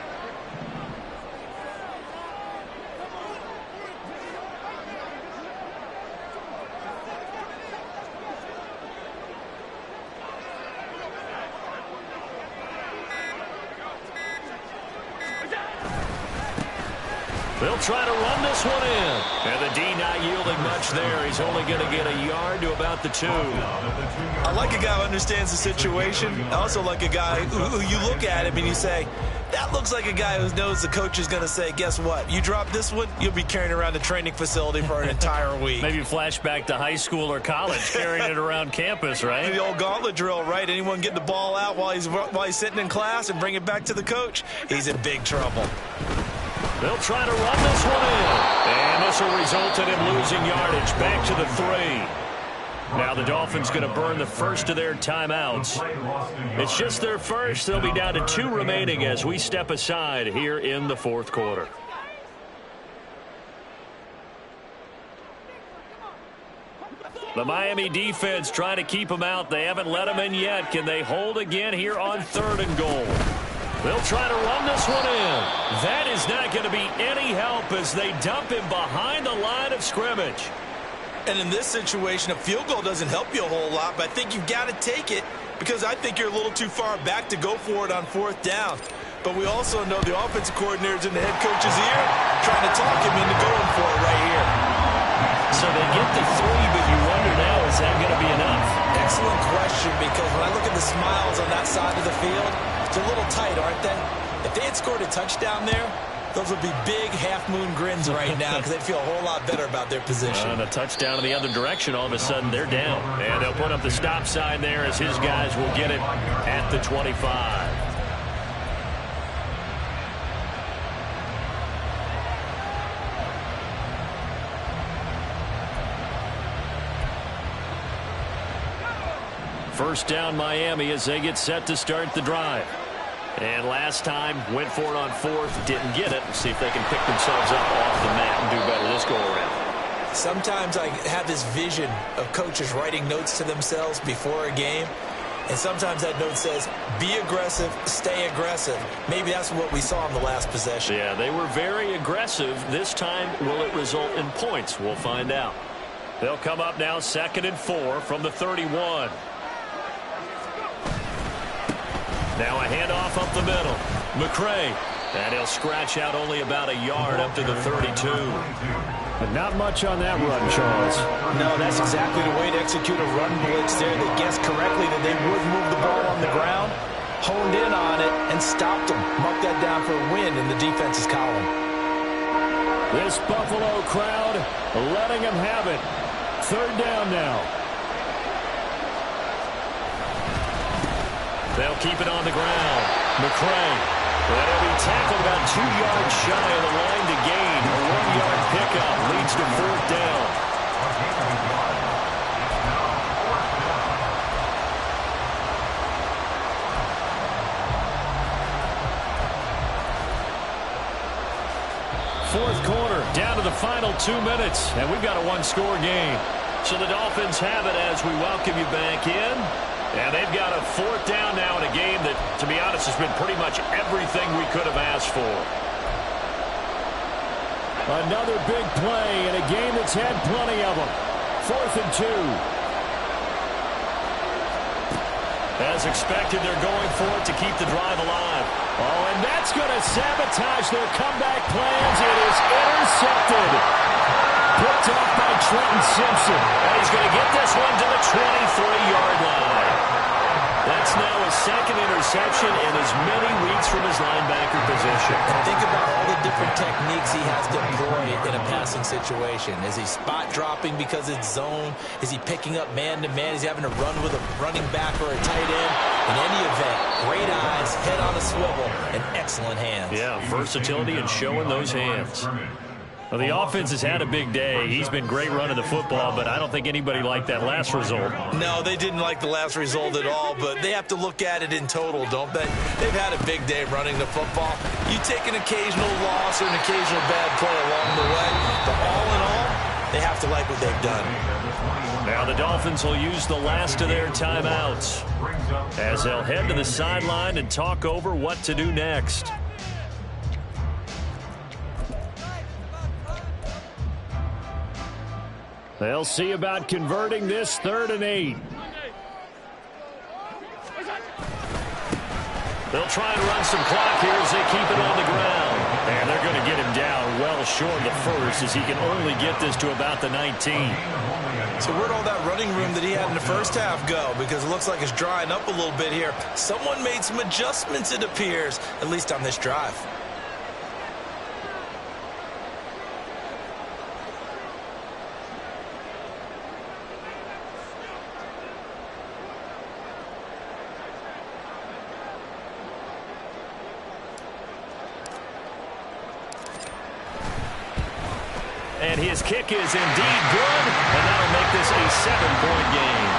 [SPEAKER 1] They'll try to run this one in. And the D not yielding much there. He's only going to get a yard to about the 2.
[SPEAKER 2] I like a guy who understands the situation. I also like a guy who you look at him and you say, that looks like a guy who knows the coach is going to say, guess what? You drop this one, you'll be carrying around the training facility for an entire week.
[SPEAKER 4] Maybe flashback to high school or college, carrying it around campus, right?
[SPEAKER 2] The old gauntlet drill, right? Anyone get the ball out while he's sitting in class and bring it back to the coach, he's in big trouble.
[SPEAKER 1] They'll try to run this one in. And this will result in him losing yardage back to the 3. Now the Dolphins going to burn the first of their timeouts. It's just their first. They'll be down to 2 remaining as we step aside here in the 4th quarter. The Miami defense trying to keep them out. They haven't let them in yet. Can they hold again here on 3rd and goal? They'll try to run this one in. That is not going to be any help as they dump him behind the line of scrimmage.
[SPEAKER 2] And in this situation, a field goal doesn't help you a whole lot, but I think you've got to take it because I think you're a little too far back to go for it on 4th down. But we also know the offensive coordinator's in the head coach's ear trying to talk him into going for it right here.
[SPEAKER 1] So they get the 3, but you wonder now, is that going to be enough?
[SPEAKER 2] Excellent question, because when I look at the smiles on that side of the field, it's a little tight, aren't they? If they had scored a touchdown there, those would be big half-moon grins right now because they'd feel a whole lot better about their position.
[SPEAKER 1] And a touchdown in the other direction, all of a sudden they're down. And they'll put up the stop sign there as his guys will get it at the 25. First down Miami as they get set to start the drive. And last time, went for it on 4th, didn't get it. See if they can pick themselves up off the mat and do better this go-around.
[SPEAKER 2] Sometimes I have this vision of coaches writing notes to themselves before a game. And sometimes that note says, be aggressive, stay aggressive. Maybe that's what we saw in the last possession.
[SPEAKER 1] Yeah, they were very aggressive. This time, will it result in points? We'll find out. They'll come up now 2nd and 4 from the 31. Now a handoff up the middle. McCray. And he'll scratch out only about a yard up to the 32.
[SPEAKER 4] But not much on that run, Charles.
[SPEAKER 2] No, that's exactly the way to execute a run blitz there. They guessed correctly that they would move the ball on the ground, honed in on it, and stopped them. Mark that down for a win in the defense's column.
[SPEAKER 4] This Buffalo crowd letting them have it. 3rd down now.
[SPEAKER 1] They'll keep it on the ground. McCray. And he'll be tackled about 2 yards shy of the line to gain. A 1-yard pickup leads to 4th down. Fourth quarter, down to the final 2 minutes, and we've got a 1-score game. So the Dolphins have it as we welcome you back in. And they've got a 4th down now in a game that, to be honest, has been pretty much everything we could have asked for.
[SPEAKER 4] Another big play in a game that's had plenty of them. 4th and 2.
[SPEAKER 1] As expected, they're going for it to keep the drive alive.
[SPEAKER 4] Oh, and that's going to sabotage their comeback plans. It is intercepted. Picked off by Trenton Simpson.
[SPEAKER 1] And he's going to get this one to the 23-yard line. That's now his 2nd interception in as many weeks from his linebacker position.
[SPEAKER 2] And think about all the different techniques he has to employ in a passing situation. Is he spot dropping because it's zone? Is he picking up man-to-man? Is he having to run with a running back or a tight end? In any event, great eyes, head on a swivel, and excellent hands.
[SPEAKER 1] Yeah, versatility and showing those hands. Well, the offense has had a big day. He's been great running the football, but I don't think anybody liked that last result.
[SPEAKER 2] No, they didn't like the last result at all, but they have to look at it in total, don't they? They've had a big day running the football. You take an occasional loss or an occasional bad play along the way, but all in all, they have to like what they've done.
[SPEAKER 1] Now the Dolphins will use the last of their timeouts as they'll head to the sideline and talk over what to do next.
[SPEAKER 4] They'll see about converting this 3rd and 8.
[SPEAKER 1] They'll try and run some clock here as they keep it on the ground. And they're going to get him down well short of the 1st as he can only get this to about the 19.
[SPEAKER 2] So where'd all that running room that he had in the first half go? Because it looks like it's drying up a little bit here. Someone made some adjustments, it appears, at least on this drive.
[SPEAKER 1] And his kick is indeed good, and that'll make this a 7-point game.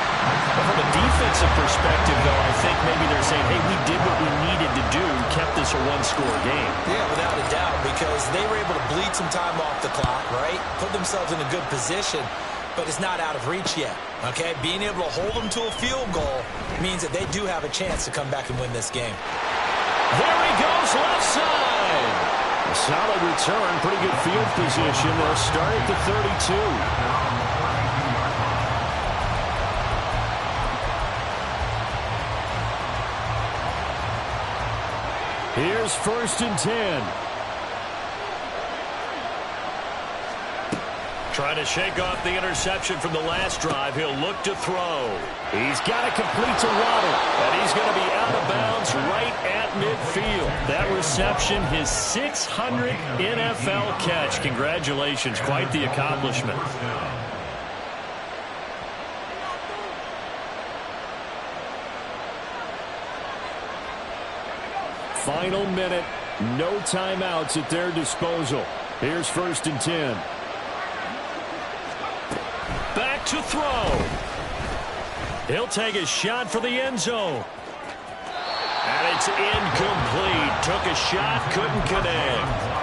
[SPEAKER 1] But from a defensive perspective, though, I think maybe they're saying, hey, we did what we needed to do, kept this a 1-score game.
[SPEAKER 2] Yeah, without a doubt, because they were able to bleed some time off the clock, right? Put themselves in a good position, but it's not out of reach yet, okay? Being able to hold them to a field goal means that they do have a chance to come back and win this game.
[SPEAKER 1] There he goes, left side.
[SPEAKER 4] A solid return, pretty good field position. They'll start at the 32. Here's 1st and 10. Trying to shake off the interception from the last drive. He'll look to throw. He's got to complete to Waddle. And he's going to be out of bounds right at midfield. That reception, his 600th NFL catch. Congratulations. Quite the accomplishment. Final minute. No timeouts at their disposal. Here's 1st and 10. Back to throw. He'll take a shot for the end zone. And it's incomplete. Took a shot, couldn't connect.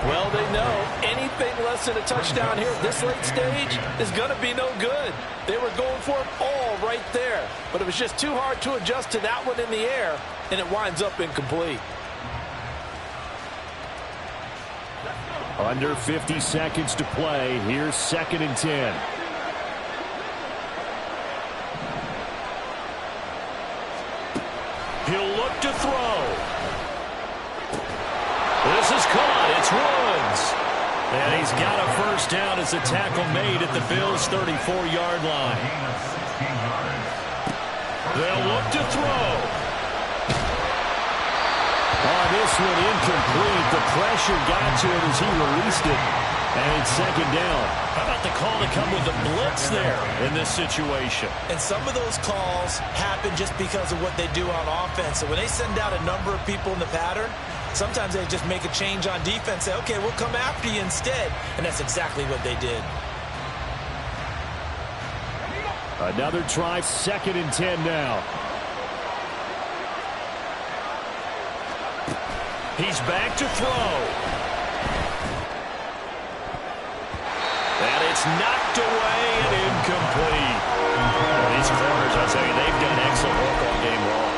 [SPEAKER 2] Well, they know anything less than a touchdown here at this late stage is going to be no good. They were going for it all right there, but it was just too hard to adjust to that one in the air, and it winds up incomplete.
[SPEAKER 4] Under 50 seconds to play. Here's 2nd and 10. He'll look to throw. This is caught. It's Woods. And he's got a 1st down as the tackle made at the Bills' 34-yard line. They'll look to throw. Oh, this one incomplete. The pressure got to it as he released it. And it's 2nd down. How about the call to come with the blitz there in this situation?
[SPEAKER 2] And some of those calls happen just because of what they do on offense. So when they send out a number of people in the pattern, sometimes they just make a change on defense. Say, okay, we'll come after you instead. And that's exactly what they did.
[SPEAKER 4] Another try, 2nd and 10 now. He's back to throw. And it's knocked away and incomplete. Well, these corners, I'll tell you, they've done excellent work all game long.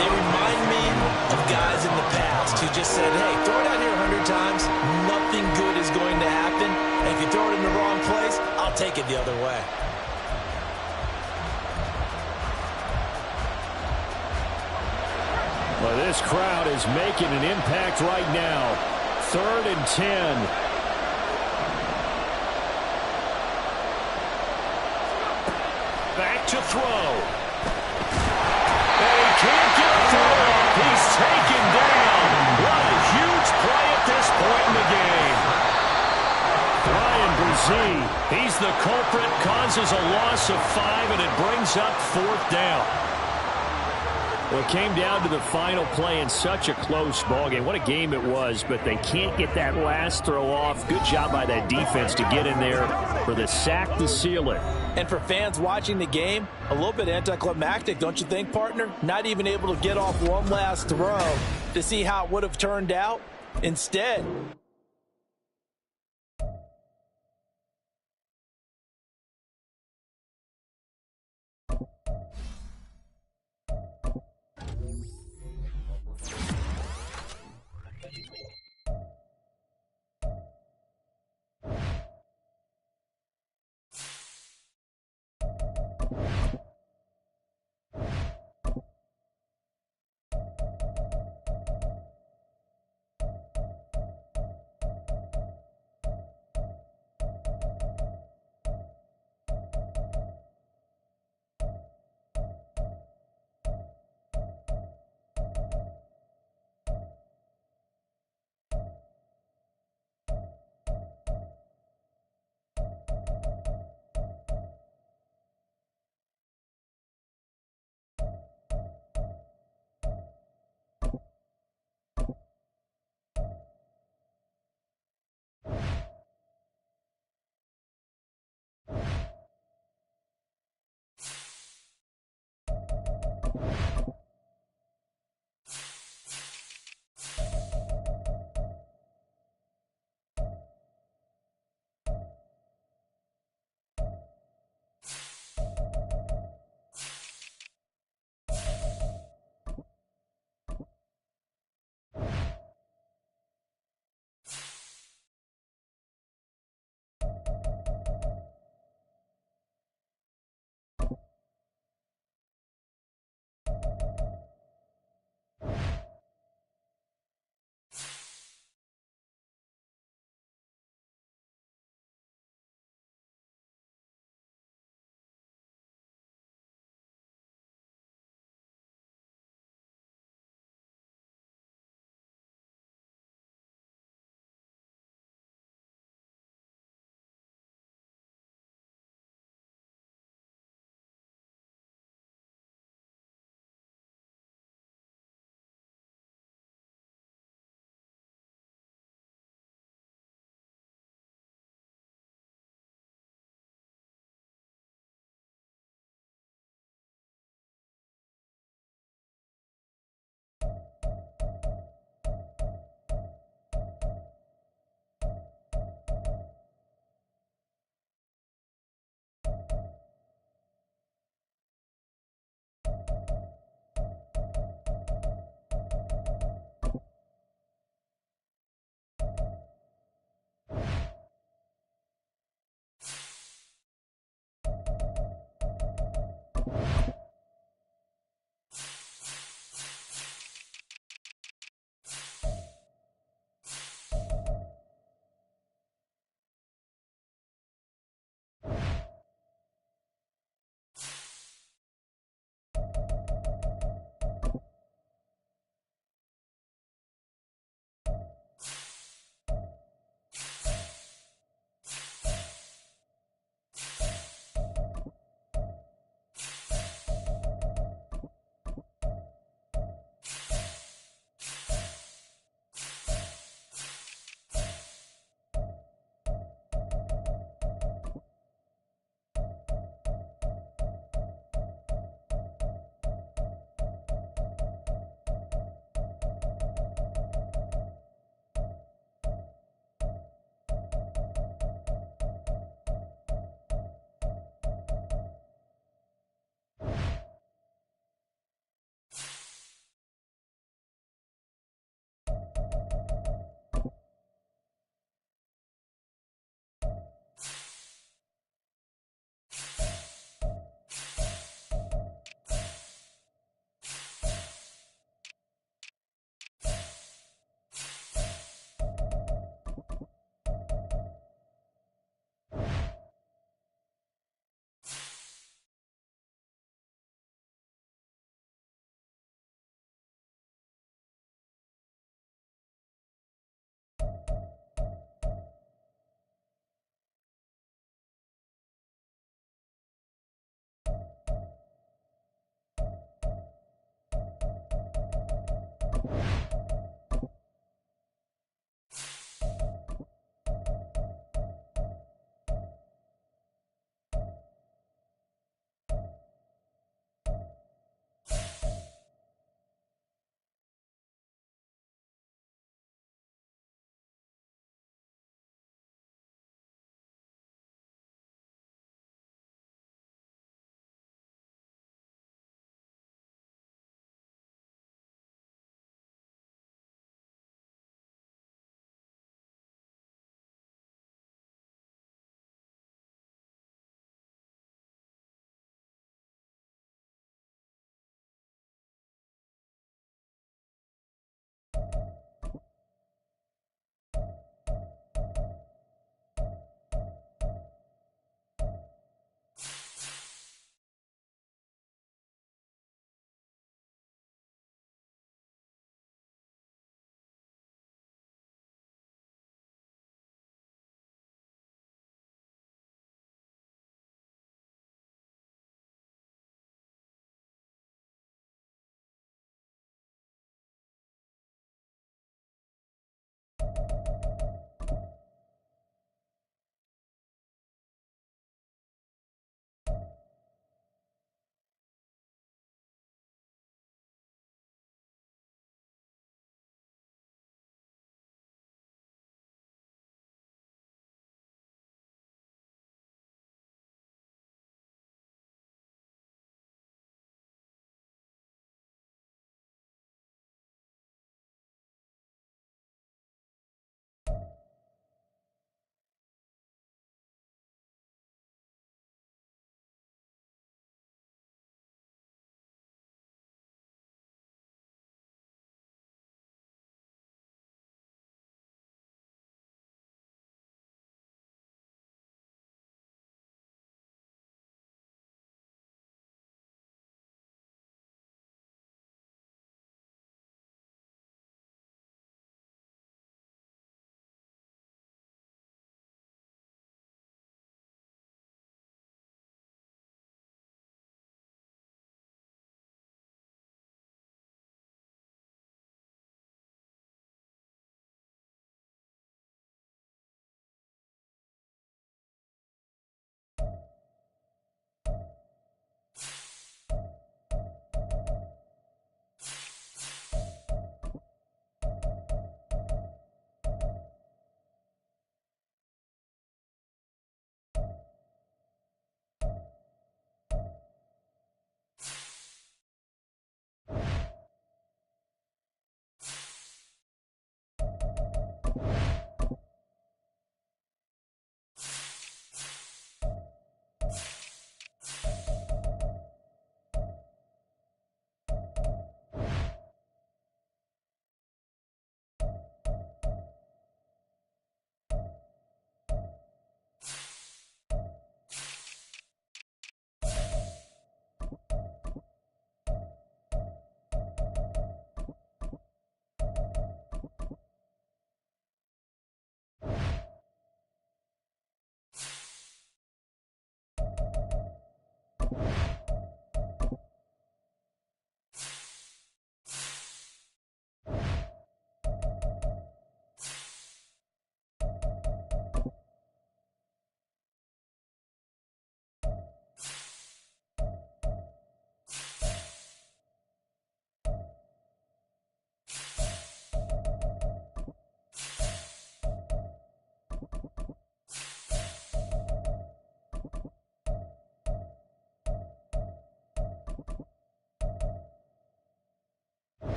[SPEAKER 2] They remind me of guys in the past who just said, hey, throw it out here 100 times. Nothing good is going to happen. And if you throw it in the wrong place, I'll take it the other way.
[SPEAKER 4] Well, this crowd is making an impact right now. 3rd and 10. Back to throw. And he can't get a throw off. He's taken down. What a huge play at this point in the game. Ryan Brzee, he's the culprit, causes a loss of 5, and it brings up 4th down. Well, it came down to the final play in such a close ballgame. What a game it was, but they can't get that last throw off. Good job by that defense to get in there for the sack to seal it.
[SPEAKER 2] And for fans watching the game, a little bit anticlimactic, don't you think, partner? Not even able to get off one last throw to see how it would have turned out. Instead,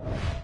[SPEAKER 3] Ball.